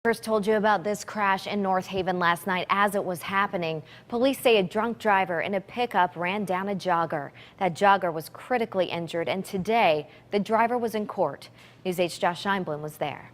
First told you about this crash in North Haven last night as it was happening. Police say a drunk driver in a pickup ran down a jogger. That jogger was critically injured, and today the driver was in court. News 8's Josh Scheinblum was there.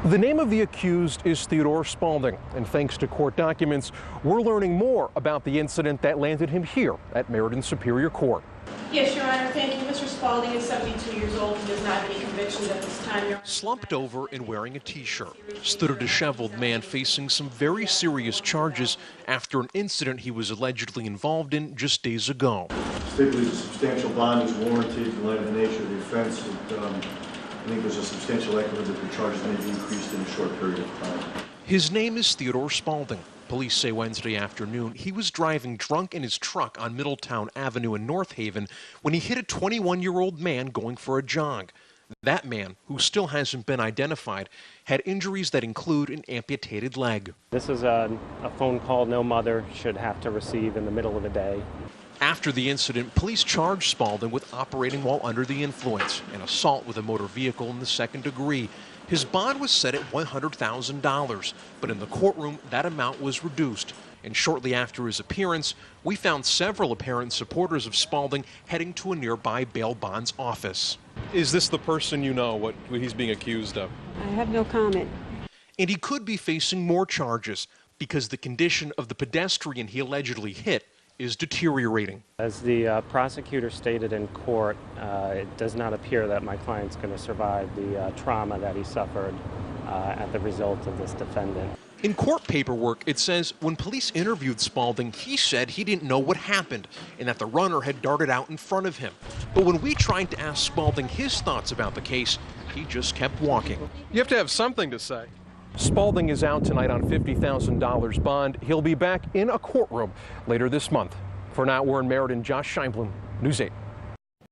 The name of the accused is Theodore Spalding, and thanks to court documents, we're learning more about the incident that landed him here at Meriden Superior Court. Yes, Your Honor. Thank you. Mr. Spalding is 72 years old. He does not have any convictions at this time, Your Honor. Slumped over and wearing a T-shirt stood a disheveled man facing some very serious charges after an incident he was allegedly involved in just days ago. Typically, a substantial bond is warranted in light of the nature of the offense. I think there's a substantial likelihood that the charges may be increased in a short period of time. His name is Theodore Spalding. Police say Wednesday afternoon he was driving drunk in his truck on Middletown Avenue in North Haven when he hit a 21-year-old man going for a jog. That man, who still hasn't been identified, had injuries that include an amputated leg. This is a phone call no mother should have to receive in the middle of the day. After the incident, police charged Spalding with operating while under the influence and assault with a motor vehicle in the second degree. His bond was set at $100,000, but in the courtroom, that amount was reduced. And shortly after his appearance, we found several apparent supporters of Spalding heading to a nearby bail bonds office. Is this the person you know, what he's being accused of? I have no comment. And he could be facing more charges because the condition of the pedestrian he allegedly hit is deteriorating. As the prosecutor stated in court, it does not appear that my client's going to survive the trauma that he suffered at the result of this defendant. In court paperwork, it says when police interviewed Spalding, he said he didn't know what happened and that the runner had darted out in front of him. But when we tried to ask Spalding his thoughts about the case, he just kept walking. You have to have something to say. Spalding is out tonight on $50,000 bond. He'll be back in a courtroom later this month. For now, we're in Meriden. Josh Scheinblum, News 8.